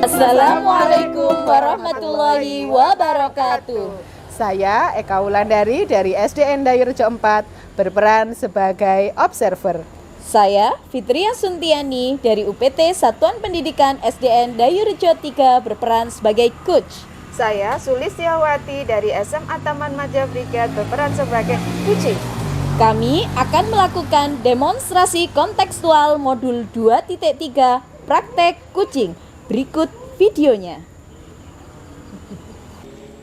Assalamualaikum warahmatullahi wabarakatuh. Saya Eka Wulandari dari SDN Dayurejo 4 berperan sebagai observer. Saya Fitria Suntiani dari UPT Satuan Pendidikan SDN Dayurejo 3 berperan sebagai coach. Saya Sulistiawati dari SMA Taman Maja Brigade berperan sebagai kucing. Kami akan melakukan demonstrasi kontekstual modul 2.3 praktek kucing. Berikut videonya.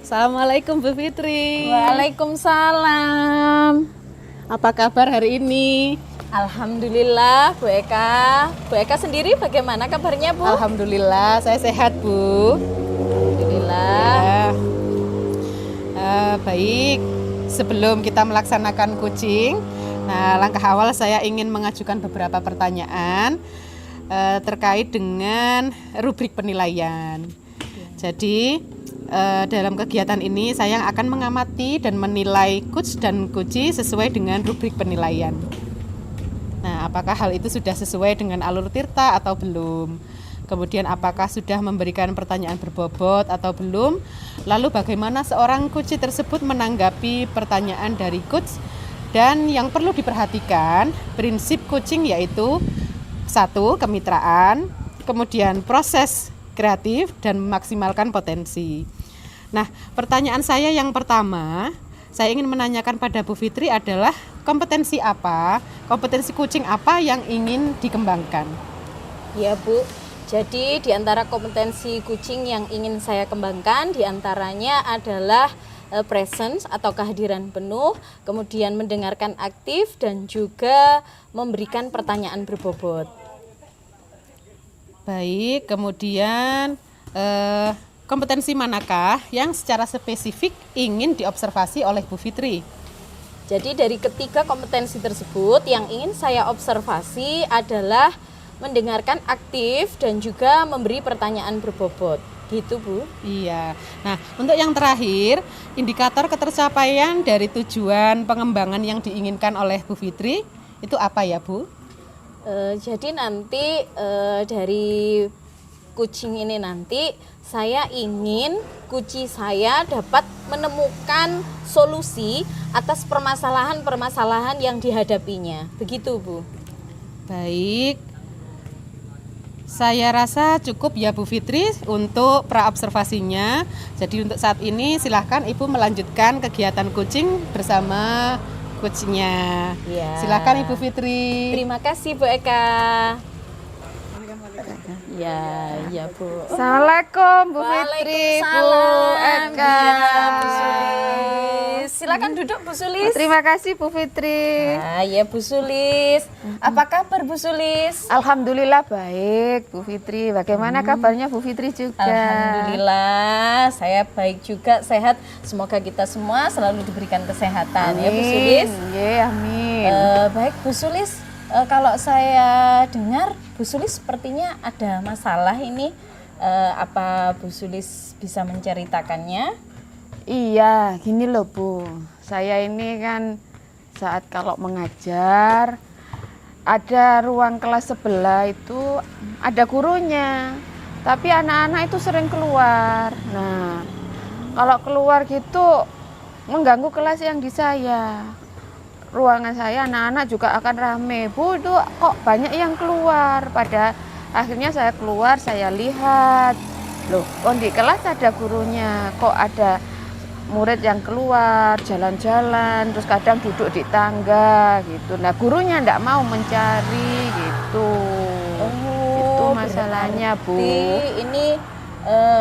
Assalamualaikum Bu Fitri. Waalaikumsalam. Apa kabar hari ini? Alhamdulillah Bu Eka. Bu Eka sendiri bagaimana kabarnya Bu? Alhamdulillah saya sehat Bu. Alhamdulillah. Baik, sebelum kita melaksanakan kucing, langkah awal saya ingin mengajukan beberapa pertanyaan terkait dengan rubrik penilaian. Jadi dalam kegiatan ini saya akan mengamati dan menilai coach dan coachee sesuai dengan rubrik penilaian. Nah, apakah hal itu sudah sesuai dengan alur tirta atau belum? Kemudian apakah sudah memberikan pertanyaan berbobot atau belum? Lalu bagaimana seorang coachee tersebut menanggapi pertanyaan dari coach? Dan yang perlu diperhatikan, prinsip coaching yaitu 1. Kemitraan, kemudian proses kreatif dan memaksimalkan potensi. Nah, pertanyaan saya yang pertama, saya ingin menanyakan pada Bu Fitri adalah kompetensi apa, kompetensi coaching apa yang ingin dikembangkan? Ya Bu, jadi di antara kompetensi coaching yang ingin saya kembangkan diantaranya adalah presence atau kehadiran penuh, kemudian mendengarkan aktif dan juga memberikan pertanyaan berbobot. Baik, kemudian kompetensi manakah yang secara spesifik ingin diobservasi oleh Bu Fitri? Jadi dari ketiga kompetensi tersebut yang ingin saya observasi adalah mendengarkan aktif dan juga memberi pertanyaan berbobot. Gitu Bu. Iya. Nah, untuk yang terakhir, indikator ketercapaian dari tujuan pengembangan yang diinginkan oleh Bu Fitri itu apa ya Bu? Jadi nanti dari coaching ini nanti saya ingin coachee saya dapat menemukan solusi atas permasalahan-permasalahan yang dihadapinya. Begitu Bu. Baik. Saya rasa cukup ya Bu Fitri untuk praobservasinya. Jadi untuk saat ini silahkan Ibu melanjutkan kegiatan coaching bersama coachnya. Ya. Silakan Ibu Fitri. Terima kasih Bu Eka. Ya Bu. Assalamualaikum Bu Fitri, Bu Eka. Ya, Bu Sulis. Silakan duduk Bu Sulis. Terima kasih Bu Fitri. Ya Bu Sulis. Apa kabar Bu Sulis? Alhamdulillah baik Bu Fitri. Bagaimana kabarnya Bu Fitri juga? Alhamdulillah saya baik juga, sehat. Semoga kita semua selalu diberikan kesehatan. Amin. Ya Bu Sulis. Amin. Baik Bu Sulis. Kalau saya dengar Bu Sulis sepertinya ada masalah ini. Apa Bu Sulis bisa menceritakannya? Iya, gini loh Bu. Saya ini kan saat kalau mengajar ada ruang kelas sebelah itu ada gurunya. Tapi anak-anak itu sering keluar. Nah, kalau keluar gitu mengganggu kelas yang di saya. Ruangan saya anak-anak juga akan rame. Bu, itu kok banyak yang keluar. Pada akhirnya saya keluar, saya lihat. Loh, kok di kelas ada gurunya. Kok ada murid yang keluar, jalan-jalan, terus kadang duduk di tangga gitu. Nah, gurunya enggak mau mencari gitu. Itu masalahnya, Bu. Ini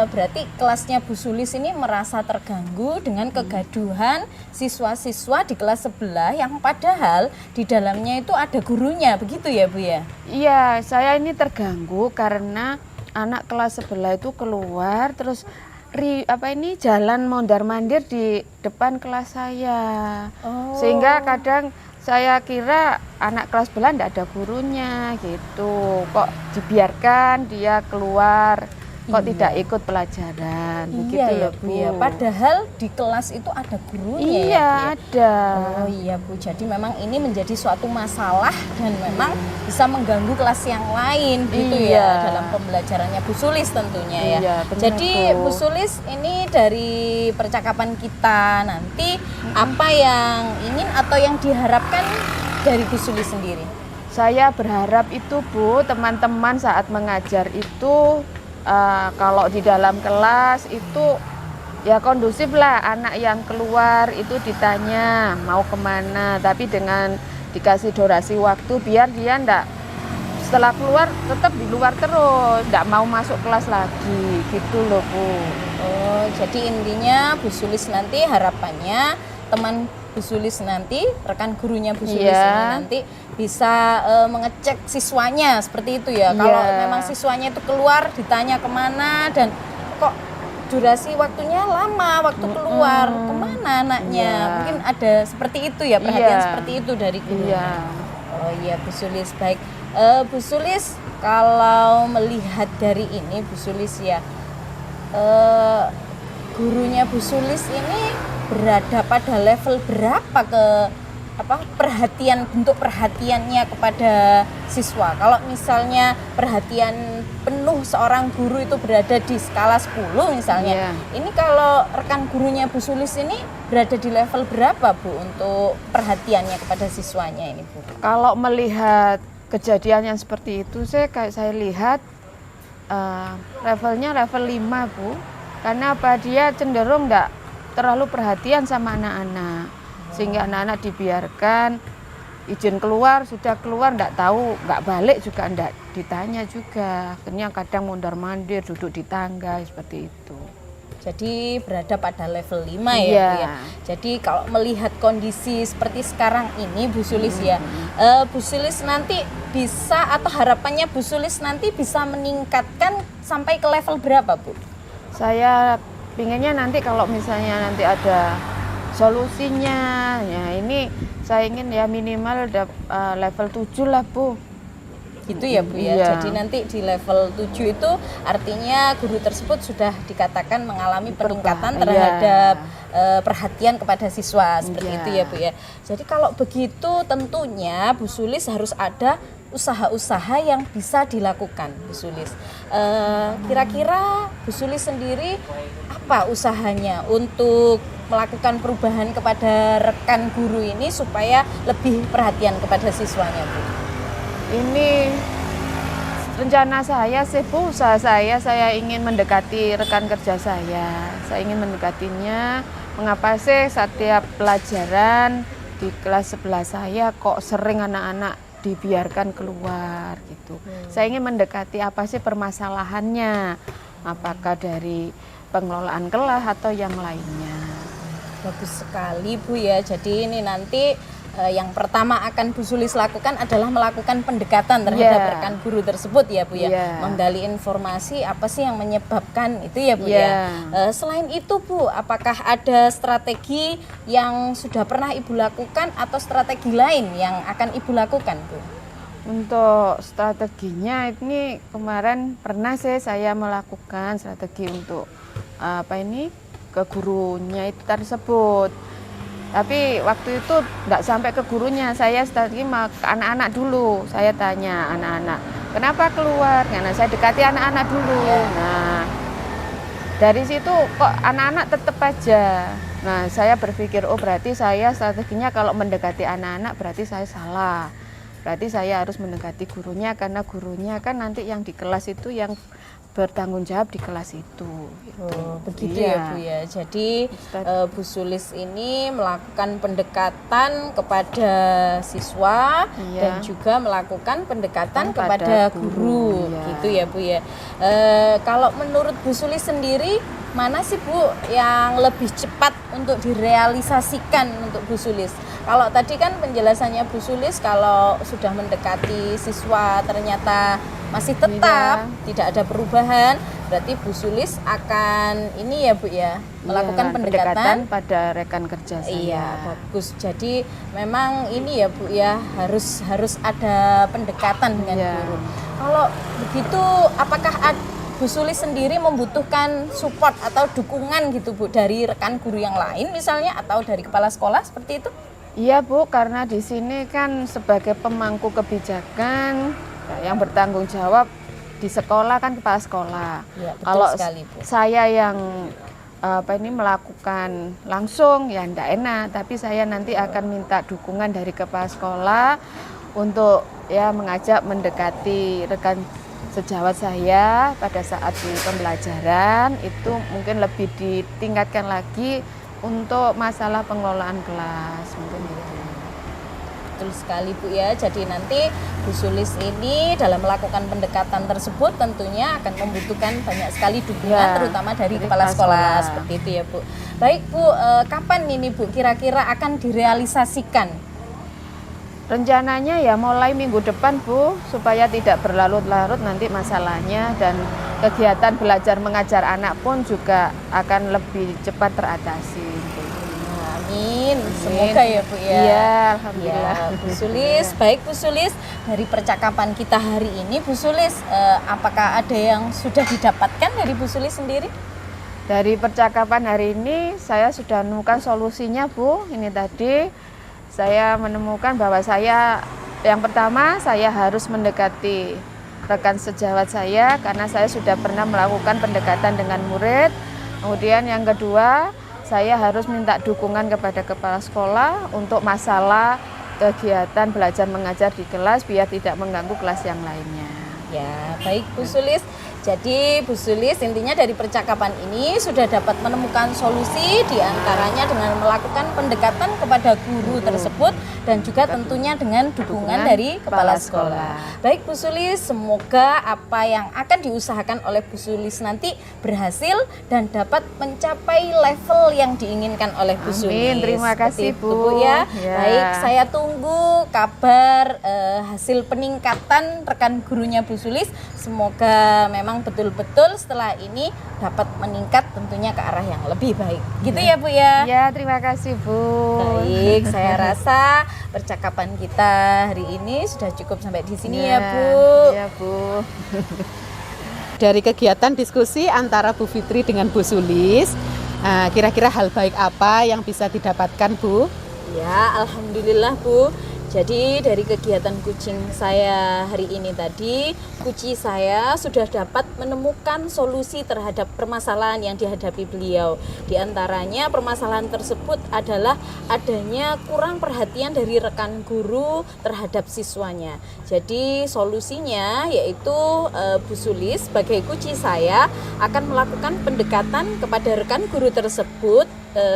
berarti kelasnya Bu Sulis ini merasa terganggu dengan kegaduhan siswa-siswa di kelas sebelah yang padahal di dalamnya itu ada gurunya, begitu ya Bu ya? Iya, saya ini terganggu karena anak kelas sebelah itu keluar terus jalan mondar-mandir di depan kelas saya. Sehingga kadang saya kira anak kelas sebelah enggak ada gurunya gitu. Kok dibiarkan dia keluar. kok tidak ikut pelajaran. Begitu Iya ya loh, Bu ya. Padahal di kelas itu ada gurunya Iya, ya Bu ya. ada. Oh iya Bu, jadi memang ini menjadi suatu masalah dan memang bisa mengganggu kelas yang lain gitu Iya. ya dalam pembelajarannya Bu Sulis tentunya ya. Iya, benar, Jadi Bu. Bu Sulis ini dari percakapan kita nanti apa yang ingin atau yang diharapkan dari Bu Sulis sendiri? Saya berharap itu Bu, teman-teman saat mengajar itu kalau di dalam kelas itu ya kondusif lah, anak yang keluar itu ditanya mau kemana, tapi dengan dikasih durasi waktu biar dia ndak setelah keluar tetap di luar terus, ndak mau masuk kelas lagi gitu loh Bu. Oh, jadi intinya Bu Sulis nanti harapannya teman Bu Sulis nanti, rekan gurunya Bu Sulis Iya. ini nanti bisa mengecek siswanya seperti itu ya. Kalau Iya. memang siswanya itu keluar ditanya kemana dan kok durasi waktunya lama, waktu keluar kemana anaknya, Iya. mungkin ada seperti itu ya, perhatian Iya. seperti itu dari gurunya. Iya. Oh iya Bu Sulis, baik. Bu Sulis, kalau melihat dari ini Bu Sulis ya, gurunya Bu Sulis ini berada pada level berapa ke bentuk perhatiannya kepada siswa? Kalau misalnya perhatian penuh seorang guru itu berada di skala 10 misalnya. Iya. Ini kalau rekan gurunya Bu Sulis ini berada di level berapa Bu untuk perhatiannya kepada siswanya ini Bu? Kalau melihat kejadian yang seperti itu, saya lihat levelnya level 5 Bu. Karena apa? Dia cenderung enggak terlalu perhatian sama anak-anak. Sehingga anak-anak dibiarkan izin keluar, sudah keluar enggak tahu, enggak balik juga enggak ditanya juga. Akhirnya kadang mondar-mandir, duduk di tangga seperti itu. Jadi berada pada level 5 ya Iya. Bu ya. Jadi kalau melihat kondisi seperti sekarang ini Bu Sulis ya, Bu Sulis nanti bisa atau harapannya Bu Sulis nanti bisa meningkatkan sampai ke level berapa Bu? Saya pinginnya nanti kalau misalnya nanti ada solusinya, ya ini saya ingin ya minimal level 7 lah Bu. Gitu ya Bu ya. Iya. Jadi nanti di level 7 itu artinya guru tersebut sudah dikatakan mengalami peningkatan Iya. terhadap perhatian kepada siswa seperti Iya. itu ya Bu ya. Jadi kalau begitu tentunya Bu Sulis harus ada usaha-usaha yang bisa dilakukan Bu Sulis. Kira-kira Bu Sulis sendiri apa usahanya untuk melakukan perubahan kepada rekan guru ini supaya lebih perhatian kepada siswanya Bu? Ini rencana saya sih Bu, usaha saya ingin mendekati rekan kerja saya. Saya ingin mendekatinya. Mengapa sih setiap pelajaran di kelas sebelah saya kok sering anak-anak dibiarkan keluar gitu. Saya ingin mendekati apa sih permasalahannya. Apakah dari pengelolaan kelas atau yang lainnya. Bagus sekali Bu ya. Jadi ini nanti yang pertama akan Bu Sulis lakukan adalah melakukan pendekatan terhadap Iya. rekan guru tersebut ya Bu ya. Iya. Menggali informasi apa sih yang menyebabkan itu ya Bu Iya. ya. Selain itu Bu, apakah ada strategi yang sudah pernah Ibu lakukan atau strategi lain yang akan Ibu lakukan Bu? Untuk strateginya ini kemarin pernah sih saya melakukan strategi untuk ke gurunya itu tersebut. Tapi waktu itu enggak sampai ke gurunya, saya strategi ke anak-anak dulu. Saya tanya anak-anak, kenapa keluar? Karena saya dekati anak-anak dulu. Nah, dari situ kok anak-anak tetap aja. Nah, saya berpikir, oh berarti saya strateginya kalau mendekati anak-anak berarti saya salah. Berarti saya harus mendekati gurunya karena gurunya kan nanti yang di kelas itu yang bertanggung jawab di kelas itu. Oh, begitu Iya. ya Bu ya. Jadi Bu Sulis ini melakukan pendekatan kepada siswa Iya. dan juga melakukan pendekatan Kepada kepada guru, guru. iya. Gitu ya Bu ya. Kalau menurut Bu Sulis sendiri mana sih Bu yang lebih cepat untuk direalisasikan untuk Bu Sulis? Kalau tadi kan penjelasannya Bu Sulis kalau sudah mendekati siswa ternyata masih tetap tidak ada perubahan, berarti Bu Sulis akan ini ya Bu ya, melakukan Iya, pendekatan. pada rekan kerja saya. Iya, bagus. Jadi memang ini ya Bu ya, harus ada pendekatan dengan Iya. guru. Kalau begitu apakah Bu Sulis sendiri membutuhkan support atau dukungan gitu Bu dari rekan guru yang lain misalnya atau dari kepala sekolah seperti itu? Iya Bu, karena di sini kan sebagai pemangku kebijakan yang bertanggung jawab di sekolah kan kepala sekolah. Ya, betul Kalau sekali, Bu. saya yang melakukan langsung ya ndak enak, tapi saya nanti akan minta dukungan dari kepala sekolah untuk ya mengajak mendekati rekan sejawat saya pada saat di pembelajaran itu mungkin lebih ditingkatkan lagi untuk masalah pengelolaan kelas mungkin gitu. Betul sekali Bu ya. Jadi nanti Bu Sulis ini dalam melakukan pendekatan tersebut tentunya akan membutuhkan banyak sekali dukungan Ya, terutama dari dari kepala kepala sekolah sekolah. seperti itu ya Bu. Baik Bu, kapan ini Bu kira-kira akan direalisasikan? Rencananya ya mulai minggu depan Bu, supaya tidak berlarut-larut nanti masalahnya dan kegiatan belajar mengajar anak pun juga akan lebih cepat teratasi. Amin. Semoga ya Bu ya. Iya, alhamdulillah. Ya, Bu Sulis, baik Bu Sulis, dari percakapan kita hari ini Bu Sulis, apakah ada yang sudah didapatkan dari Bu Sulis sendiri? Dari percakapan hari ini saya sudah menemukan solusinya Bu. Ini tadi saya menemukan bahwa saya yang pertama saya harus mendekati rekan sejawat saya karena saya sudah pernah melakukan pendekatan dengan murid. Kemudian yang kedua, saya harus minta dukungan kepada kepala sekolah untuk masalah kegiatan belajar mengajar di kelas biar tidak mengganggu kelas yang lainnya. Ya, baik Bu Sulis. Jadi Bu Sulis intinya dari percakapan ini sudah dapat menemukan solusi diantaranya dengan melakukan pendekatan kepada guru tersebut dan juga tentunya dengan dukungan dari kepala sekolah. Baik Bu Sulis, semoga apa yang akan diusahakan oleh Bu Sulis nanti berhasil dan dapat mencapai level yang diinginkan oleh Bu Sulis. Amin, terima kasih Seperti itu, Bu. ya. Ya. Baik, saya tunggu kabar hasil peningkatan rekan gurunya Bu Sulis. Semoga memang betul-betul setelah ini dapat meningkat tentunya ke arah yang lebih baik. Gitu ya Bu ya. Ya, terima kasih Bu. Baik, saya rasa percakapan kita hari ini sudah cukup sampai di sini ya Bu. Ya Bu. Dari kegiatan diskusi antara Bu Fitri dengan Bu Sulis, kira-kira hal baik apa yang bisa didapatkan Bu? Ya, alhamdulillah Bu. Jadi dari kegiatan kucing saya hari ini tadi, kucing saya sudah dapat menemukan solusi terhadap permasalahan yang dihadapi beliau. Di antaranya permasalahan tersebut adalah adanya kurang perhatian dari rekan guru terhadap siswanya. Jadi solusinya yaitu Bu Sulis sebagai kucing saya akan melakukan pendekatan kepada rekan guru tersebut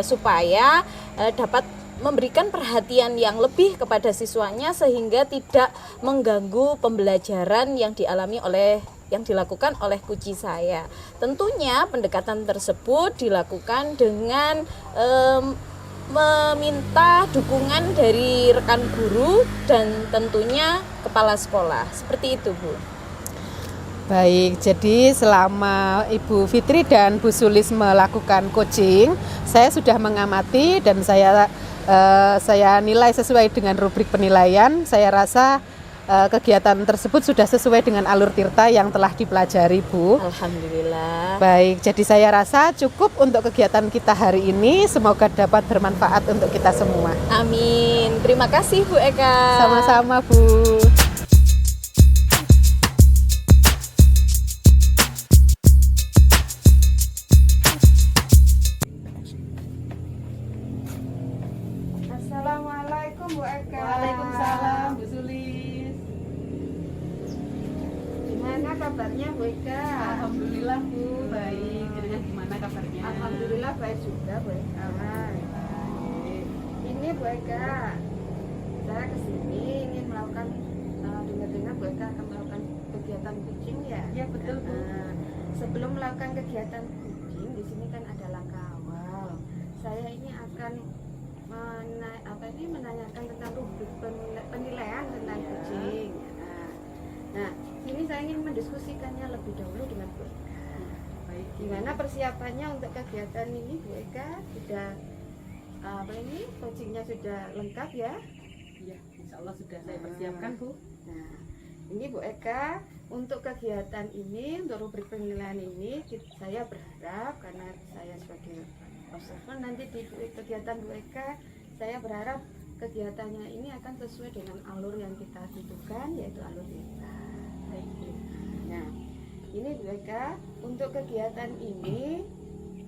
supaya dapat memberikan perhatian yang lebih kepada siswanya sehingga tidak mengganggu pembelajaran yang dilakukan oleh kucing saya. Tentunya pendekatan tersebut dilakukan dengan meminta dukungan dari rekan guru dan tentunya kepala sekolah. Seperti itu Bu. Baik, jadi selama Ibu Fitri dan Bu Sulis melakukan coaching, saya sudah mengamati dan saya nilai sesuai dengan rubrik penilaian. Saya rasa kegiatan tersebut sudah sesuai dengan alur tirta yang telah dipelajari Bu. Alhamdulillah. Baik, jadi saya rasa cukup untuk kegiatan kita hari ini. Semoga dapat bermanfaat untuk kita semua. Amin. Terima kasih Bu Eka. Sama-sama Bu. Assalamualaikum Bu Eka. Waalaikumsalam Bu Sulis. Gimana kabarnya Bu Eka? Alhamdulillah Bu, baik. Jadi gimana kabarnya? Alhamdulillah baik juga Bu Eka. Ini Bu Eka, saya kesini ingin melakukan dengar-dengar Bu Eka akan melakukan kegiatan kucing ya? Ya betul Bu. Sebelum melakukan kegiatan kucing, di sini kan ada langkah awal. Saya ini akan menanyakan tentang rubrik penilaian tentang kucing. Nah, ini saya ingin mendiskusikannya lebih dahulu dengan Bu Eka. Baik. Gimana persiapannya untuk kegiatan ini Bu Eka? Sudah kucingnya sudah lengkap ya? Iya, insya Allah sudah saya persiapkan Bu. Nah, ini Bu Eka, untuk kegiatan ini, untuk rubrik penilaian ini, saya berharap karena saya sebagai observer nanti di kegiatan Bu Eka, saya berharap kegiatannya ini akan sesuai dengan alur yang kita tentukan, yaitu alur bebas. Nah, ini Bu Eka, untuk kegiatan ini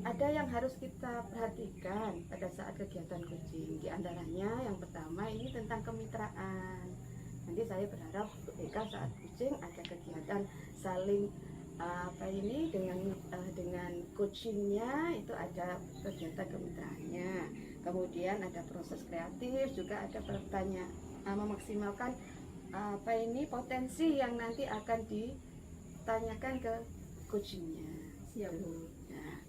ada yang harus kita perhatikan pada saat kegiatan kucing. Di antaranya yang pertama ini tentang kemitraan. Nanti saya berharap Bu Eka saat kucing ada kegiatan saling dengan coachingnya, itu ada kegiatan kemitraannya. Kemudian ada proses kreatif, juga ada pertanyaan memaksimalkan potensi yang nanti akan ditanyakan ke coachingnya. Siap, Bu. Nah,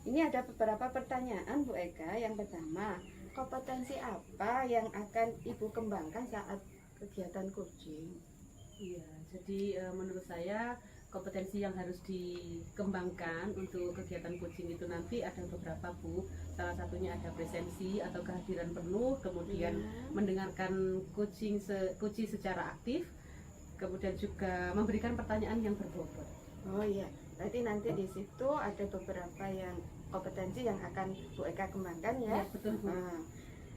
ini ada beberapa pertanyaan Bu Eka. Yang pertama, kompetensi apa yang akan Ibu kembangkan saat kegiatan coaching? Iya, jadi menurut saya kompetensi yang harus dikembangkan untuk kegiatan coaching itu nanti ada beberapa, Bu. Salah satunya ada presensi atau kehadiran penuh, kemudian mendengarkan coaching secara aktif, kemudian juga memberikan pertanyaan yang berbobot. Oh iya, berarti nanti di situ ada beberapa yang kompetensi yang akan Bu Eka kembangkan ya. Ya, betul, Bu. Nah,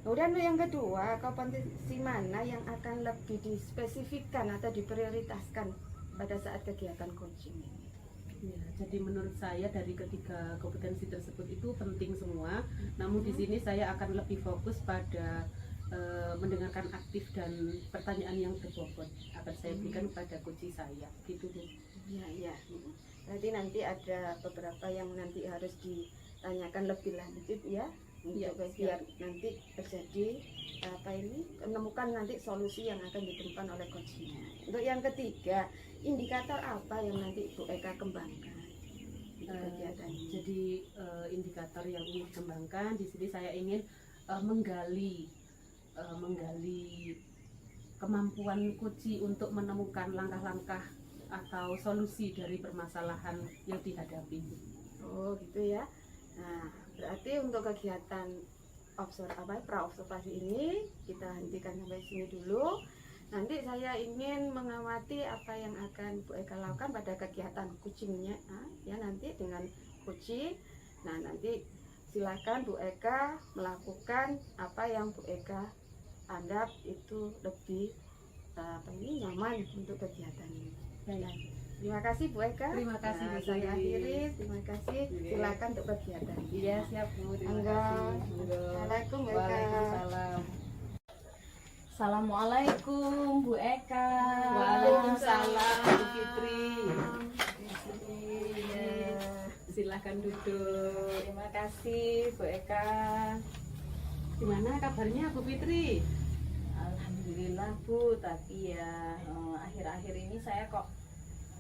kemudian yang kedua, kompetensi mana yang akan lebih dispesifikkan atau diprioritaskan pada saat kegiatan coaching ini? Ya, jadi menurut saya dari ketiga kompetensi tersebut itu penting semua. Namun di sini saya akan lebih fokus pada mendengarkan aktif dan pertanyaan yang berbobot akan saya berikan kepada coach saya. Gitu, Bu. Iya, iya. Berarti nanti ada beberapa yang nanti harus ditanyakan lebih lanjut ya. Iya, Untuk biar nanti terjadi menemukan nanti solusi yang akan ditemukan oleh coachnya. Untuk yang ketiga, indikator apa yang nanti Bu Eka kembangkan di kegiatan ini? Jadi indikator yang ingin dikembangkan di sini saya ingin menggali kemampuan coach untuk menemukan langkah-langkah atau solusi dari permasalahan yang dihadapi. Oh gitu ya. Nah, berarti untuk kegiatan pra-observasi ini kita hentikan sampai sini dulu. Nanti saya ingin mengamati apa yang akan Bu Eka lakukan pada kegiatan coachingnya ya nanti dengan coaching. Nah, nanti silakan Bu Eka melakukan apa yang Bu Eka anggap itu lebih nyaman untuk kegiatan ini. Baik. Terima kasih Bu Eka. Terima kasih, Nah, Bu saya Sari. akhiri. Terima kasih. Silakan untuk kegiatan. Iya, siap, Bu. Terima Monggo. kasih. Monggo. Assalamualaikum, Bu Eka. Waalaikumsalam. Assalamualaikum Bu Eka. Waalaikumsalam, Bu Fitri. Silahkan duduk. Terima kasih Bu Eka. Gimana kabarnya Bu Fitri? Alhamdulillah Bu, tapi ya akhir-akhir ini saya kok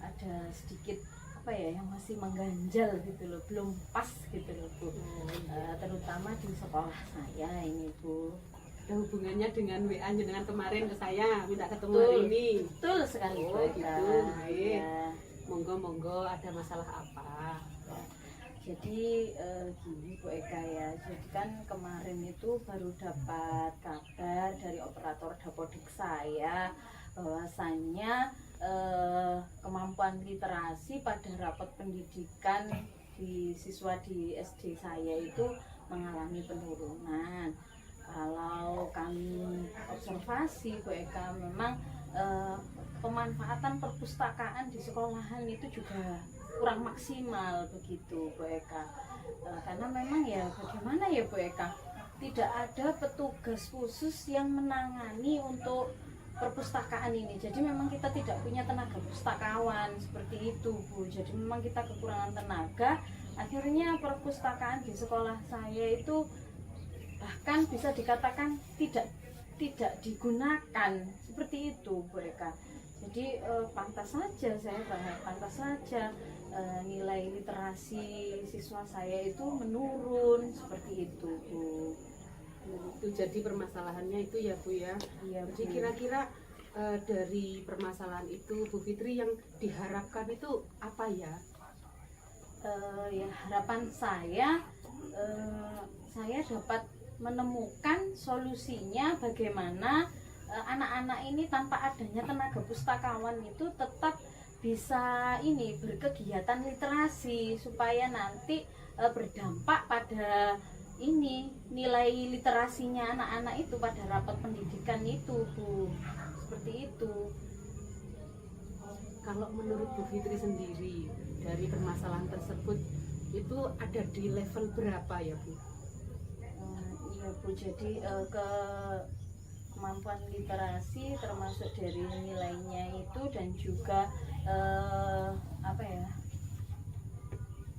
ada sedikit yang masih mengganjal gitu loh, belum pas gitu loh Bu. Terutama di sekolah saya ini Bu. Ada hubungannya dengan WA dengan kemarin ke saya minta ketemu Betul. hari ini. Betul sekali Bu Oh Eka. gitu, baik. Ya. Monggo ada masalah apa? Jadi gini Bu Eka ya, jadi kan kemarin itu baru dapat kabar dari operator dapodik saya bahwasannya kemampuan literasi pada rapat pendidikan di siswa di SD saya itu mengalami penurunan. Kalau kami observasi Bu Eka, memang pemanfaatan perpustakaan di sekolahan itu juga kurang maksimal begitu Bu Eka. Karena memang ya bagaimana ya Bu Eka, tidak ada petugas khusus yang menangani untuk perpustakaan ini. Jadi memang kita tidak punya tenaga pustakawan seperti itu Bu. Jadi memang kita kekurangan tenaga. Akhirnya perpustakaan di sekolah saya itu bahkan bisa dikatakan tidak digunakan seperti itu Bu Eka. Jadi pantas saja nilai literasi siswa saya itu menurun seperti itu Bu. Itu jadi permasalahannya itu ya Bu ya. Iya, Jadi Bu. kira-kira dari permasalahan itu Bu Fitri yang diharapkan itu apa ya? Ya harapan saya dapat menemukan solusinya bagaimana anak-anak ini tanpa adanya tenaga pustakawan itu tetap bisa ini berkegiatan literasi supaya nanti berdampak pada ini nilai literasinya anak-anak itu pada rapat pendidikan itu Bu, seperti itu. Kalau menurut Bu Fitri sendiri dari permasalahan tersebut itu ada di level berapa ya Bu? Iya Bu, jadi kemampuan literasi termasuk dari nilainya itu dan juga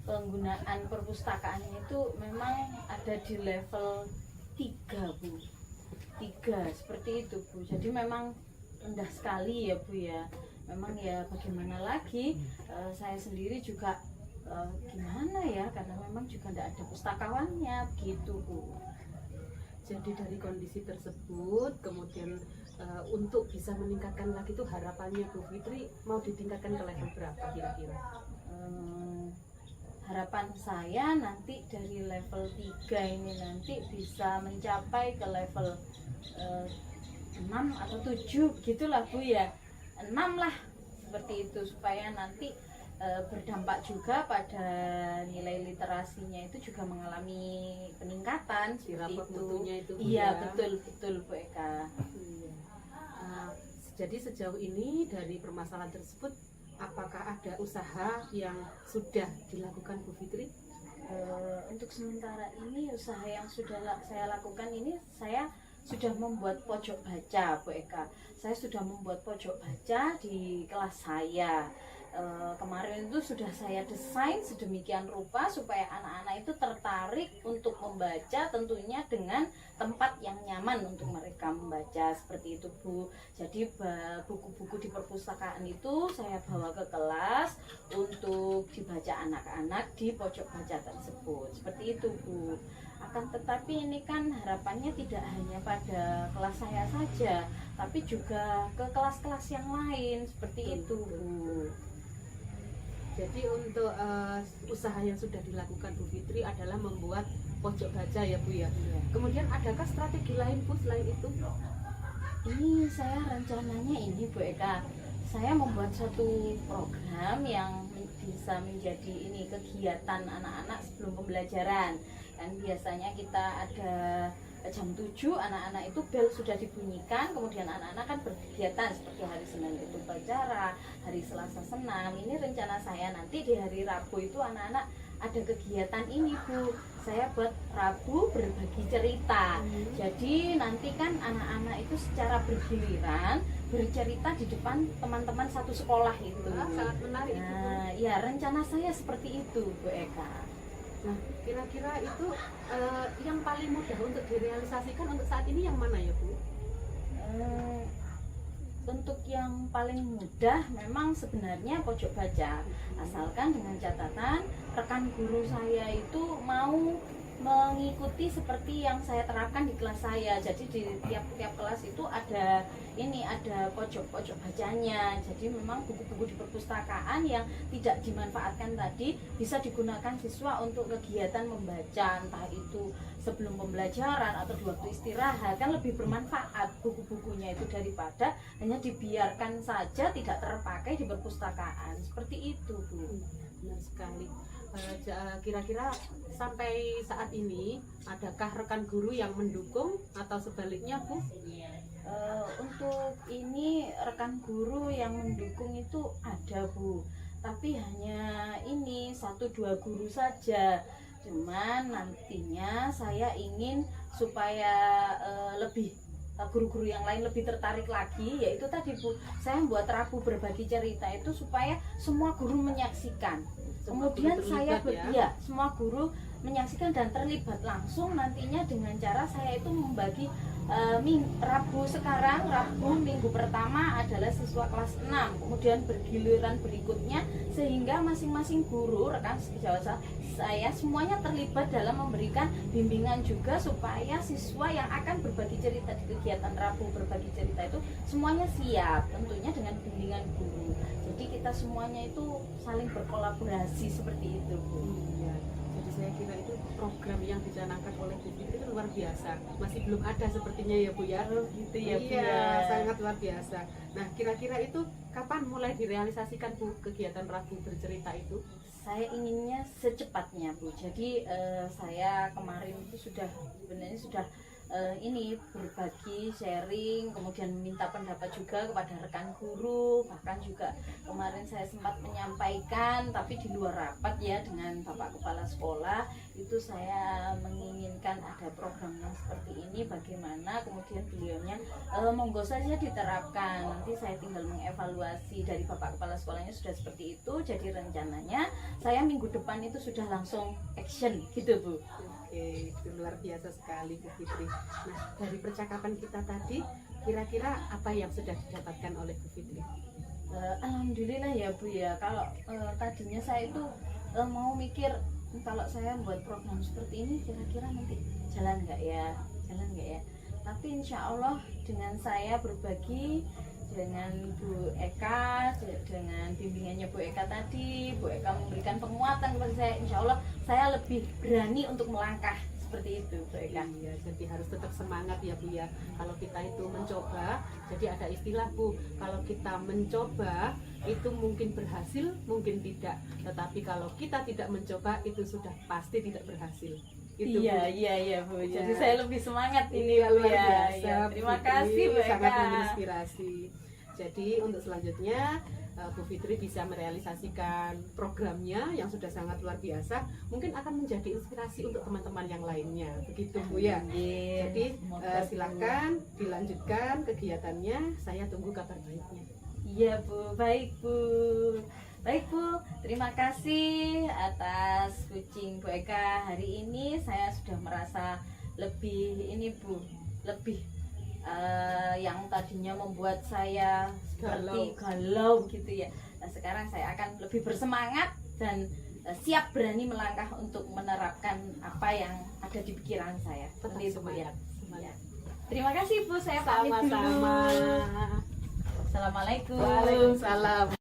penggunaan perpustakaan itu memang ada di level 3 Bu, 3 seperti itu Bu. Jadi memang rendah sekali ya Bu ya. Memang ya bagaimana lagi, saya sendiri juga gimana ya, karena memang juga tidak ada pustakawannya gitu Bu. Jadi dari kondisi tersebut kemudian untuk bisa meningkatkan lagi itu harapannya Bu Fitri mau ditingkatkan ke level berapa kira-kira? Harapan saya nanti dari level 3 ini nanti bisa mencapai ke level 6 atau 7 gitulah Bu ya. 6 lah seperti itu, supaya nanti berdampak juga pada nilai literasinya itu juga mengalami peningkatan Di seperti rapot itu. mutunya itu Bu, Iya ya. betul Bu Eka. Iya. Jadi sejauh ini dari permasalahan tersebut apakah ada usaha yang sudah dilakukan Bu Fitri? Untuk sementara ini usaha yang sudah saya lakukan ini, saya sudah membuat pojok baca Bu Eka. Saya sudah membuat pojok baca di kelas saya. Kemarin itu sudah saya desain sedemikian rupa supaya anak-anak itu tertarik untuk membaca, tentunya dengan tempat yang nyaman untuk mereka membaca seperti itu Bu. Jadi buku-buku di perpustakaan itu saya bawa ke kelas untuk dibaca anak-anak di pojok baca tersebut seperti itu Bu. Akan tetapi ini kan harapannya tidak hanya pada kelas saya saja, tapi juga ke kelas-kelas yang lain seperti itu Bu. Jadi untuk usaha yang sudah dilakukan Bu Fitri adalah membuat pojok baca ya Bu ya. Kemudian adakah strategi lain Bu selain itu? Ini saya rencananya ini Bu Eka, saya membuat satu program yang bisa menjadi ini kegiatan anak-anak sebelum pembelajaran. Kan biasanya kita ada jam 7 anak-anak itu bel sudah dibunyikan, kemudian anak-anak kan berkegiatan seperti hari Senin itu belajar, hari Selasa senam. Ini rencana saya nanti di hari Rabu itu anak-anak ada kegiatan ini Bu. Saya buat Rabu berbagi cerita. Jadi nanti kan anak-anak itu secara bergiliran bercerita di depan teman-teman satu sekolah itu. Sangat menarik itu Bu. Nah, ya rencana saya seperti itu Bu Eka. Nah, kira-kira itu yang paling mudah untuk direalisasikan untuk saat ini yang mana ya Bu? Untuk yang paling mudah memang sebenarnya pojok baca, asalkan dengan catatan rekan guru saya itu mau mengikuti seperti yang saya terapkan di kelas saya. Jadi di tiap kelas itu ada pojok-pojok bacanya. Jadi memang buku-buku di perpustakaan yang tidak dimanfaatkan tadi bisa digunakan siswa untuk kegiatan membaca, entah itu sebelum pembelajaran atau di waktu istirahat, kan lebih bermanfaat buku-bukunya itu daripada hanya dibiarkan saja tidak terpakai di perpustakaan. Seperti itu Bu. Benar sekali. Kira-kira sampai saat ini adakah rekan guru yang mendukung atau sebaliknya Bu? Untuk ini rekan guru yang mendukung itu ada Bu, tapi hanya ini 1-2 guru saja. Cuman nantinya saya ingin supaya lebih guru-guru yang lain lebih tertarik lagi, yaitu tadi Bu, saya membuat Rabu berbagi cerita itu supaya semua guru menyaksikan. Kemudian saya semua guru menyaksikan dan terlibat langsung nantinya dengan cara saya itu membagi Rabu minggu pertama adalah siswa kelas 6, kemudian bergiliran berikutnya sehingga masing-masing guru rekan sejawat saya semuanya terlibat dalam memberikan bimbingan juga supaya siswa yang akan berbagi cerita di kegiatan Rabu berbagi cerita itu semuanya siap, tentunya dengan bimbingan guru. Jadi kita semuanya itu saling berkolaborasi seperti itu Bu. Iya. Jadi saya kira itu program yang dicanangkan oleh Bu Fitri itu luar biasa. Masih belum ada sepertinya ya Bu ya. Gitu ya, Bu, Iya, ya. sangat luar biasa. Nah, kira-kira itu kapan mulai direalisasikan Bu kegiatan Rabu Bercerita itu? Saya inginnya secepatnya, Bu. Jadi saya kemarin itu sebenarnya sudah ini berbagi, sharing, kemudian meminta pendapat juga kepada rekan guru, bahkan juga kemarin saya sempat menyampaikan, tapi di luar rapat ya dengan Bapak Kepala Sekolah, itu saya menginginkan ada program yang seperti ini, bagaimana kemudian beliaunya monggo saja diterapkan, nanti saya tinggal mengevaluasi dari Bapak Kepala Sekolahnya sudah seperti itu, jadi rencananya saya minggu depan itu sudah langsung action gitu Bu. Oke, itu luar biasa sekali Bu Fitri. Nah, dari percakapan kita tadi, kira-kira apa yang sudah didapatkan oleh Bu Fitri? Alhamdulillah ya Bu ya. Kalau tadinya saya itu mau mikir kalau saya buat program seperti ini kira-kira nanti jalan nggak ya, Tapi insya Allah dengan saya berbagi dengan Bu Eka, dengan bimbingannya Bu Eka tadi, Bu Eka memberikan penguatan kepada saya, insya Allah saya lebih berani untuk melangkah seperti itu Bu Eka. Iya, jadi harus tetap semangat ya Bu ya. Kalau kita itu mencoba, jadi ada istilah Bu, kalau kita mencoba itu mungkin berhasil, mungkin tidak. Tetapi kalau kita tidak mencoba itu sudah pasti tidak berhasil. Itu Iya Bu. Ya. Jadi saya lebih semangat Ini Bu luar ya. biasa. Iya, Bu terima Fitri kasih Bu Eka. sangat menginspirasi. Jadi untuk selanjutnya Bu Fitri bisa merealisasikan programnya yang sudah sangat luar biasa, mungkin akan menjadi inspirasi untuk teman-teman yang lainnya, begitu Bu ya. Amin. Jadi Semoga, Bu. silakan dilanjutkan kegiatannya, saya tunggu kabar baiknya. Iya Bu, baik Bu. Baik Bu, terima kasih atas kucing Bu Eka hari ini. Saya sudah merasa lebih ini Bu, lebih yang tadinya membuat saya seperti galau gitu ya. Nah, sekarang saya akan lebih bersemangat dan siap berani melangkah untuk menerapkan apa yang ada di pikiran saya. Tetap Seperti itu Bu ya. semangat. Ya. Terima kasih Bu, saya pamit dulu. Sama-sama. Assalamualaikum. Waalaikumsalam.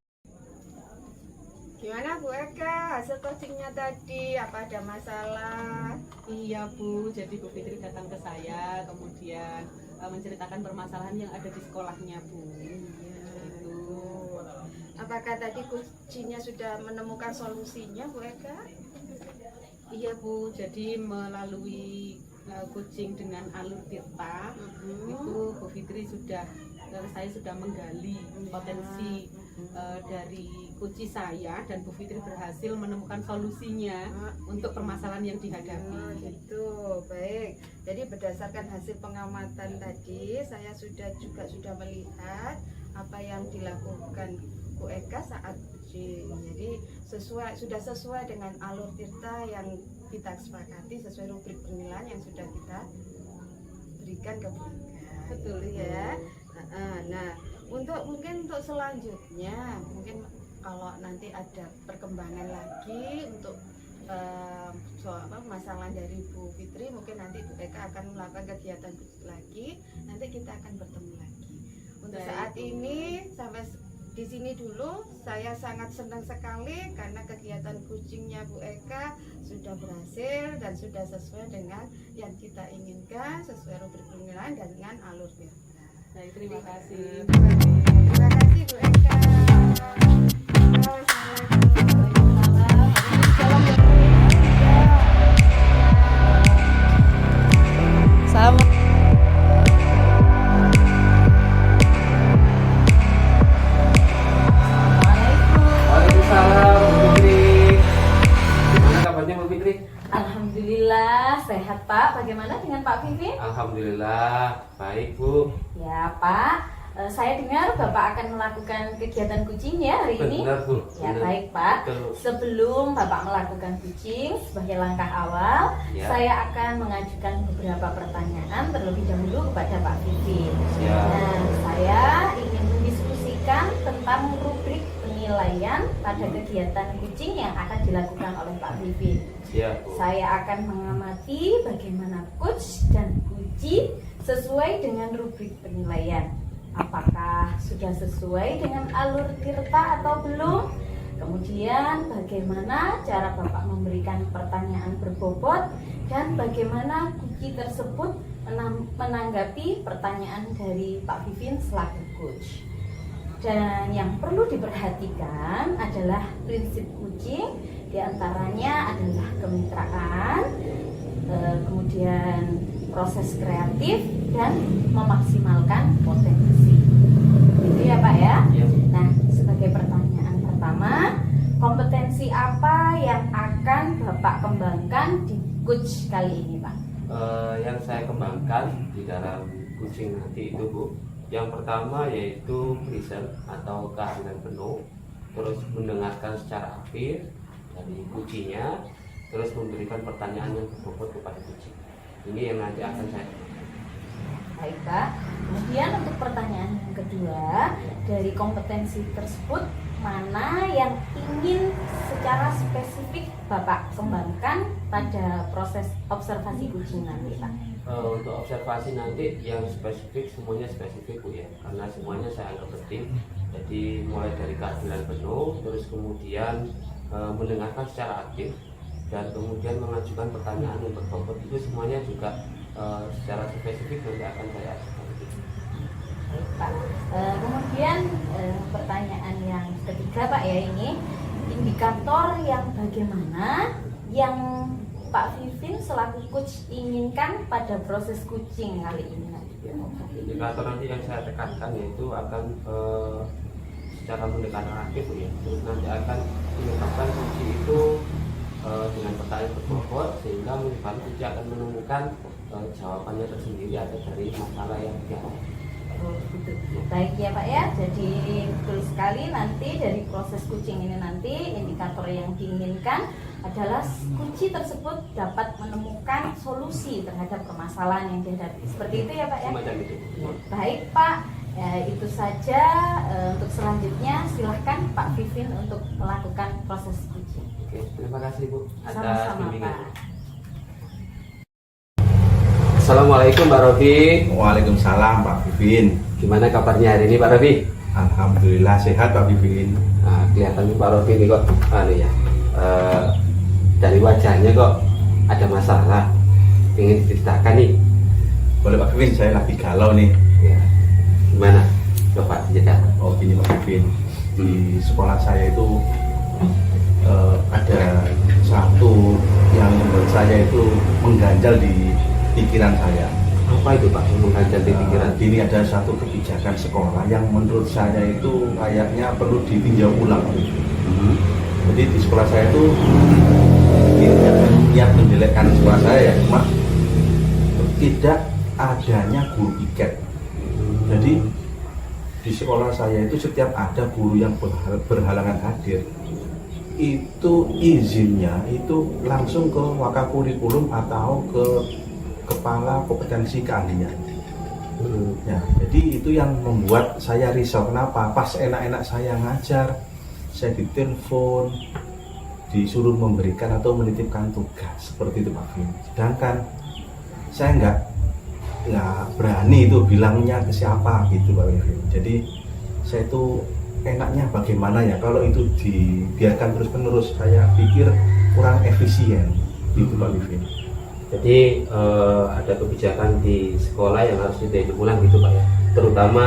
Gimana Bu Eka, hasil coachingnya tadi, apa ada masalah? Iya Bu, jadi Bu Fitri datang ke saya, kemudian menceritakan permasalahan yang ada di sekolahnya Bu. Itu. Apakah tadi coachingnya sudah menemukan solusinya Bu Eka? Iya Bu, jadi melalui coaching dengan alur tirta itu Bu Fitri saya sudah menggali potensi dari kunci saya, dan Bu Fitri berhasil menemukan solusinya untuk permasalahan yang dihadapi. Gitu, baik. Jadi berdasarkan hasil pengamatan tadi, saya sudah melihat apa yang dilakukan Bu Eka saat coaching. Jadi sudah sesuai dengan alur tirta yang kita sepakati, sesuai rubrik penilaian yang sudah kita berikan ke Bu Eka. Betul ya. Nah, mungkin untuk selanjutnya, mungkin kalau nanti ada perkembangan lagi untuk masalah dari Bu Fitri, mungkin nanti Bu Eka akan melakukan kegiatan lagi, nanti kita akan bertemu lagi. Untuk Baik, saat Bu. ini sampai di sini dulu, saya sangat senang sekali karena kegiatan coachingnya Bu Eka sudah berhasil dan sudah sesuai dengan yang kita inginkan, sesuai rubrik penilaian dan dengan alur tirta. Baik, terima kasih. Terima kasih Bu Eka. Salam. Waalaikumsalam Bu Fitri. Gimana kabarnya Bu Fitri? Alhamdulillah sehat Pak. Bagaimana dengan Pak Vivin? Alhamdulillah baik Bu. Ya Pak, saya dengar Bapak akan melakukan kegiatan kucing ya hari ini. Benar Bu. Ya benar. baik Pak. Betul. Sebelum Bapak melakukan kucing sebagai langkah awal, Ya. saya akan mengajukan beberapa pertanyaan terlebih dahulu kepada Pak Vivin. Siap. Nah, saya ingin mendiskusikan tentang rubrik penilaian pada kegiatan kucing yang akan dilakukan oleh Pak Vivin. Siap Bu. Saya akan mengamati bagaimana coach dan kucing sesuai dengan rubrik penilaian. Apakah sudah sesuai dengan alur tirta atau belum? Kemudian bagaimana cara Bapak memberikan pertanyaan berbobot dan bagaimana Kuci tersebut menanggapi pertanyaan dari Pak Vivin selaku coach. Dan yang perlu diperhatikan adalah prinsip kucing, diantaranya adalah kemitraan, kemudian proses kreatif dan memaksimalkan potensi. Gitu ya Pak ya? Iya. Nah, sebagai pertanyaan pertama, kompetensi apa yang akan Bapak kembangkan di coach kali ini Pak? Yang saya kembangkan di dalam kucing nanti itu Bu, yang pertama yaitu present atau kehadiran penuh, terus mendengarkan secara aktif dari kucingnya, terus memberikan pertanyaan yang berbobot kepada kucing. Ini yang nanti akan saya. Baik Pak. Kemudian untuk pertanyaan yang kedua, dari kompetensi tersebut mana yang ingin secara spesifik Bapak kembangkan pada proses observasi kucing nanti Pak? Untuk observasi nanti yang spesifik, semuanya spesifik Bu ya, karena semuanya saya anggap penting. Jadi mulai dari kehadiran penuh, terus kemudian mendengarkan secara aktif, dan kemudian mengajukan pertanyaan yang berbobot, itu semuanya juga secara spesifik nanti akan saya ajukan. Baik Pak. Kemudian pertanyaan yang ketiga Pak ya, ini indikator yang bagaimana yang Pak Vivin selaku coach inginkan pada proses kucing kali ini nanti. Indikator nanti yang saya tekankan yaitu akan secara pendekatan aktif ya, terus nanti akan menetapkan kunci itu dengan pertanyaan berbobot, sehingga mungkin kunci akan menemukan jawabannya tersendiri ada dari masalah yang dihadapi. Oh, gitu. Baik ya Pak ya, jadi betul sekali nanti dari proses kucing ini nanti indikator yang diinginkan adalah kunci tersebut dapat menemukan solusi terhadap permasalahan yang dihadapi. Seperti itu ya Pak ya? Semacam itu. Baik Pak, ya, itu saja. Untuk selanjutnya silahkan Pak Vivin untuk melakukan proses kucing. Oke, terima kasih Bu atas Sama-sama bimbingannya. Pak. Assalamualaikum Pak Robi. Waalaikumsalam Pak Vivin. Gimana kabarnya hari ini Pak Robi? Alhamdulillah sehat Pak Vivin. Nah, kelihatan Pak Robi ini kok dari wajahnya kok ada masalah, ingin diceritakan nih. Boleh Pak Vivin, saya lagi galau nih. Ya, gimana? Coba diceritakan. Oh gini Pak Vivin, di sekolah saya itu ada satu yang menurut saya itu mengganjal di pikiran saya. Apa itu Pak yang mengganjal di pikiran? Ini ada satu kebijakan sekolah yang menurut saya itu kayaknya perlu ditinjau ulang. Jadi di sekolah saya itu tidak niat menjelekkan sekolah saya ya, cuma tidak adanya guru piket. Jadi di sekolah saya itu setiap ada guru yang berhalangan hadir, itu izinnya itu langsung ke wakakurikulum atau ke kepala kompetensi keahlian. Ya, jadi itu yang membuat saya risau. Kenapa? Pas enak-enak saya ngajar, saya ditelepon, disuruh memberikan atau menitipkan tugas seperti itu Pak Vin. Sedangkan saya nggak berani itu bilangnya ke siapa gitu Pak Vin. Jadi saya itu enaknya bagaimana ya kalau itu dibiarkan terus-menerus, saya pikir kurang efisien gitu Pak Vin. Jadi ada kebijakan di sekolah yang harus ditinjau ulang gitu Pak ya, terutama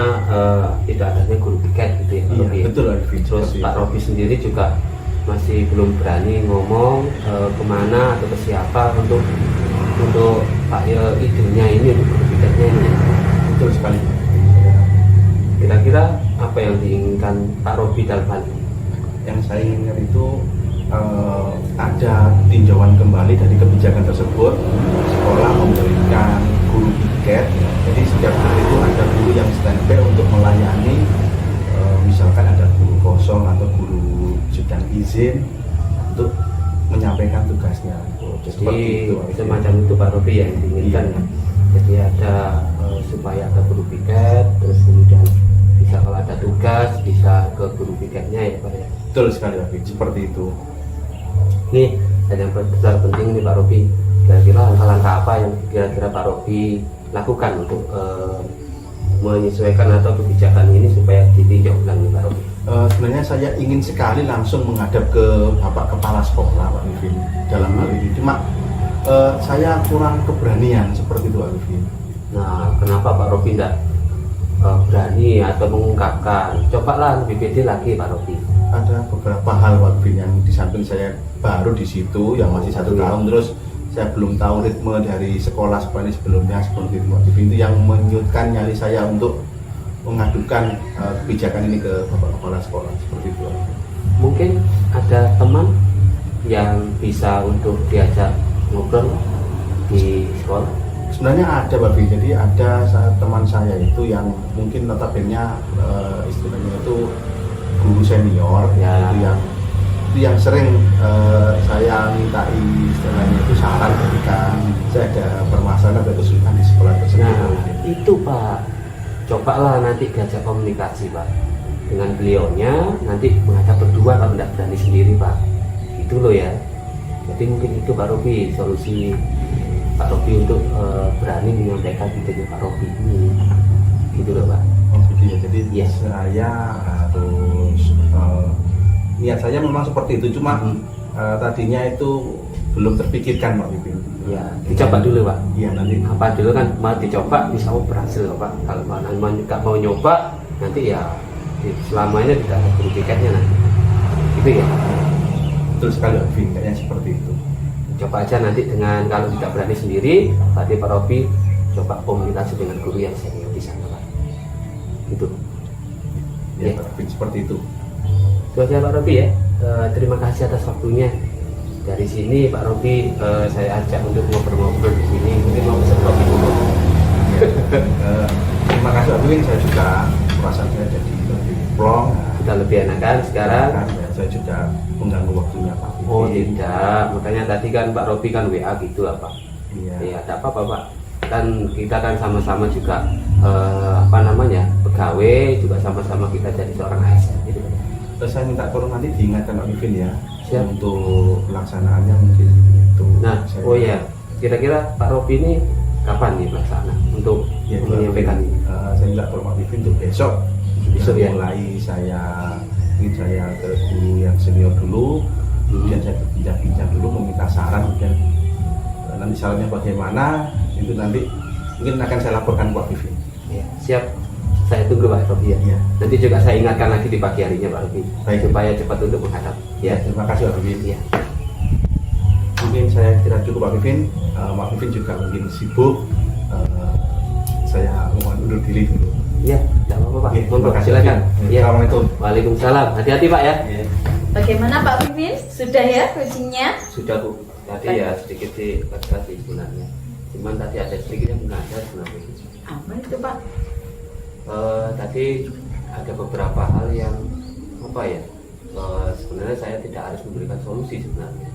tidak adanya guru piket gitu ya. Iya, betul Arifin. Terus Pak Robi sendiri juga masih belum berani ngomong kemana atau ke siapa untuk Pak idenya ini, untuk guru piketnya ini. Betul sekali. Kira-kira apa yang diinginkan Pak Robi dalam hal ini? Yang saya inginkan itu ada tinjauan kembali dari kebijakan tersebut. Sekolah memberikan guru piket, jadi setiap hari itu ada guru yang standby untuk melayani, misalkan ada guru kosong atau guru sedang izin untuk menyampaikan tugasnya. Jadi semacam itu Pak Robi yang diinginkan ya. Jadi ada supaya ada guru piket, terus kemudian bisa kalau ada tugas bisa ke guru piketnya ya Pak ya. Betul sekali Pak, seperti itu. Nih, dan yang besar penting nih Pak Robi, kira-kira langkah-langkah apa yang kira-kira Pak Robi lakukan untuk menyesuaikan atau kebijakan ini supaya ditinjau ulang nih Pak Robi? sebenarnya saya ingin sekali langsung menghadap ke Bapak Kepala Sekolah Pak Vivin dalam hal ini. Cuma saya kurang keberanian seperti itu Pak Vivin. Nah, kenapa Pak Robi tidak berani atau mengungkapkan? Cobalah lebih pede lagi Pak Robi. Ada beberapa hal Pak Vivin yang di samping saya baru di situ yang masih 1 tahun, terus saya belum tahu ritme dari sekolah seperti sebelumnya seperti itu Pak Vivin. Itu yang menyutkan nyali saya untuk mengadukan kebijakan ini ke Bapak Kepala Sekolah seperti itu. Mungkin ada teman yang bisa untuk diajak ngobrol di sekolah. Sebenarnya ada Pak Vivin, jadi ada teman saya itu yang mungkin notabene istilahnya itu guru senior Ya. itu yang sering saya mintai istilahnya itu saran ketika saya ada permasalahan atau kesulitan di sekolah tersebut. Nah, itu Pak, cobalah nanti diajak komunikasi Pak dengan beliaunya, nanti menghadap berdua kalau tidak berani sendiri Pak. Itu loh ya. Jadi mungkin itu Pak Robi solusi Pak Robi untuk berani menyampaikan ide Pak Robi ini. Gitu loh Pak. Oh gitu ya, jadi Iya. saya harus niat saya memang seperti itu, cuma tadinya itu belum terpikirkan Pak Vivin. Ya, dicoba dulu Pak. Iya nanti. Apa dulu kan mau dicoba bisa berhasil loh Pak. Kalau nggak mau nyoba nanti ya selamanya tidak ada guru tiketnya nanti. Gitu ya. Betul sekali Pak Vivin, kayaknya seperti itu. Coba aja nanti dengan kalau tidak berani sendiri, tadi Pak Robi coba komunikasi dengan guru yang senior di sana Pak. Gitu. Ya Ya. Pak Vivin, seperti itu. Itu aja Pak Robi ya. Terima kasih atas waktunya. Dari sini Pak Robi saya ajak untuk ngobrol-ngobrol di sini. Mungkin mau pesan kopi dulu. Terima kasih Pak Vivin, saya juga perasaan saya jadi lebih plong. Sudah lebih enakan sekarang. Saya juga mengganggu waktunya Pak Vivin. Oh tidak, makanya tadi kan Pak Robi kan WA gitu lah Pak. Iya. Ya ada apa Pak? Kan kita kan sama-sama juga pegawai, juga sama-sama kita jadi seorang ASN gitu. Terus saya minta tolong nanti diingatkan Pak Vivin ya. Siap. Untuk pelaksanaannya mungkin itu. Nah, saya- oh ya, kira-kira Pak Robi ini kapan nih pelaksana untuk Ya, menyampaikan ini? saya minta tolong Pak Vivin untuk besok. Besok ya? Mulai mungkin saya ke guru yang senior dulu, kemudian saya bincang-bincang dulu meminta saran, kemudian nanti sarannya bagaimana itu nanti mungkin akan saya laporkan ke Pak Vivin. Ya, siap. Saya tunggu Pak Robi ya. Iya. Nanti juga saya ingatkan lagi di pagi harinya Pak Robi. Baik. Supaya cepat untuk menghadap. Ya. Terima kasih Pak Vivin. Ya. Mungkin saya kira cukup Pak Vivin. Pak Vivin juga mungkin sibuk. Saya mohon undur diri dulu. Ya, tidak apa-apa Pak. Oke, Monggo, terima kasih. silakan. Ya. Assalamualaikum. Waalaikumsalam. Hati-hati Pak ya. Bagaimana Pak Vivin? Sudah ya kucingnya? Sudah Bu. Tadi ya sedikit dibatasi sebenarnya. Cuman tadi ada sedikit yang nggak ada sebenarnya. Apa itu Pak? Tadi ada beberapa hal yang sebenarnya saya tidak harus memberikan solusi sebenarnya.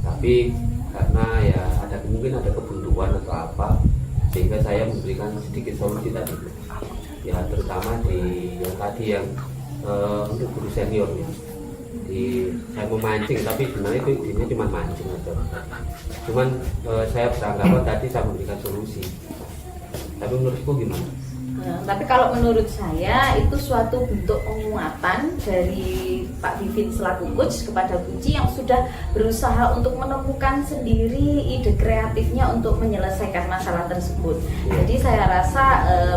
Tapi karena ya mungkin ada kebuntuan atau apa, sehingga saya memberikan sedikit solusi tadi. Ya terutama di yang tadi yang untuk guru senior ya. Saya memancing, tapi sebenarnya itu intinya cuma mancing aja. Cuman saya beranggapan tadi saya memberikan solusi. Tapi menurutku gimana? Tapi kalau menurut saya itu suatu bentuk penguatan dari Pak Vivin selaku coach kepada Kuci yang sudah berusaha untuk menemukan sendiri ide kreatifnya untuk menyelesaikan masalah tersebut. Jadi saya rasa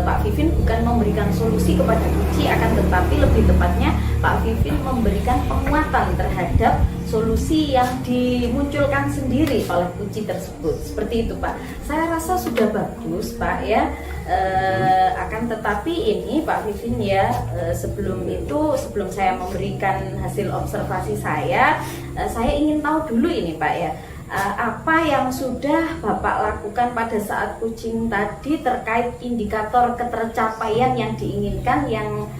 Pak Vivin bukan memberikan solusi kepada Kuci, akan tetapi lebih tepatnya Pak Vivin memberikan penguatan terhadap solusi yang dimunculkan sendiri oleh Kuci tersebut. Seperti itu Pak. Saya rasa sudah bagus Pak ya. Akan tetapi ini Pak Vivin ya, sebelum saya memberikan hasil observasi saya ingin tahu dulu ini Pak ya, apa yang sudah Bapak lakukan pada saat kucing tadi terkait indikator ketercapaian yang diinginkan yang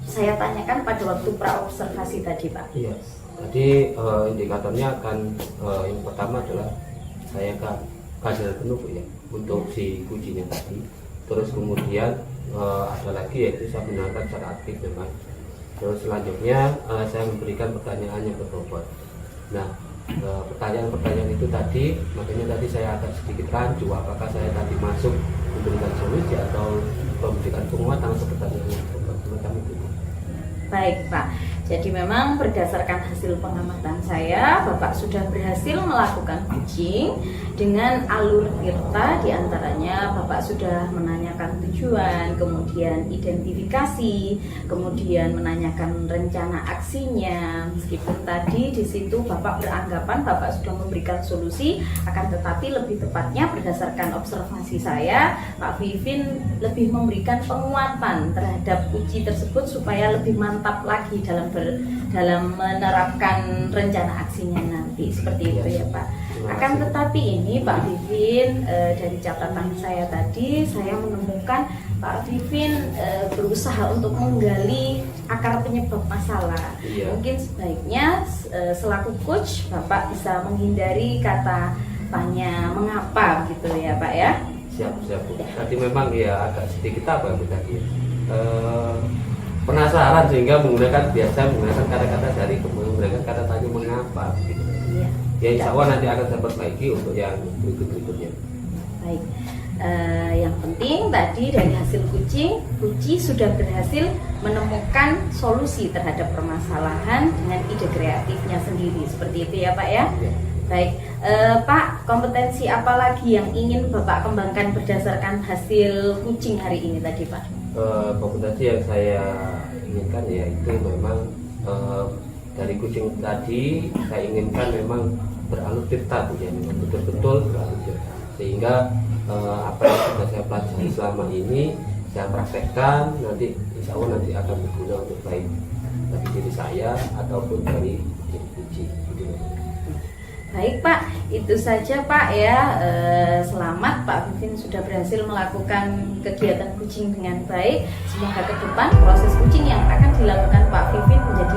saya tanyakan pada waktu praobservasi tadi Pak. Iya. Jadi indikatornya akan yang pertama adalah saya kehadiran penuh ya untuk si kucingnya tadi. Terus kemudian ada lagi yaitu saya gunakan secara aktif memang. Terus selanjutnya saya memberikan pertanyaan yang berbobot. Nah pertanyaan-pertanyanyaan itu tadi, makanya tadi saya akan sedikit rancu apakah saya tadi masuk memberikan solusi atau memberikan penguatan atau pertanyaan yang berbobot semacam itu. Baik Pak, Jadi memang berdasarkan hasil pengamatan saya, Bapak sudah berhasil melakukan kucing dengan alur tirta, diantaranya Bapak sudah menanyakan tujuan, kemudian identifikasi, kemudian menanyakan rencana aksinya. Meskipun tadi di situ Bapak beranggapan Bapak sudah memberikan solusi, akan tetapi lebih tepatnya berdasarkan observasi saya, Pak Vivin lebih memberikan penguatan terhadap uji tersebut supaya lebih mantap lagi dalam menerapkan rencana aksinya nanti, seperti itu ya Pak. Akan tetapi ini Pak Vivin, dari catatan saya tadi saya menemukan Pak Vivin berusaha untuk menggali akar penyebab masalah. Mungkin sebaiknya selaku coach Bapak bisa menghindari kata tanya mengapa gitu ya Pak ya. Siap. Tadi memang ya agak sedikit apa Bu tadi, penasaran sehingga biasa menggunakan kata-kata dari menggunakan kata tanya mengapa gitu. Iya. Ya insya Allah nanti akan saya perbaiki untuk yang berikutnya. Baik. Yang penting tadi dari hasil Kuci sudah berhasil menemukan solusi terhadap permasalahan dengan ide kreatifnya sendiri, seperti itu ya Pak ya. Baik, Pak, kompetensi apa lagi yang ingin Bapak kembangkan berdasarkan hasil kucing hari ini tadi Pak? Kompetensi yang saya inginkan yaitu memang dari kucing tadi saya inginkan memang beralur tirta Bu ya, memang betul-betul beralur tirta, sehingga apa yang sudah saya pelajari selama ini saya praktekkan, nanti insya Allah nanti akan berguna untuk baik bagi diri saya ataupun dari kucing. Baik Pak, itu saja Pak ya. Selamat Pak Vivin sudah berhasil melakukan kegiatan kucing dengan baik. Semoga ke depan proses kucing yang akan dilakukan Pak Vivin menjadi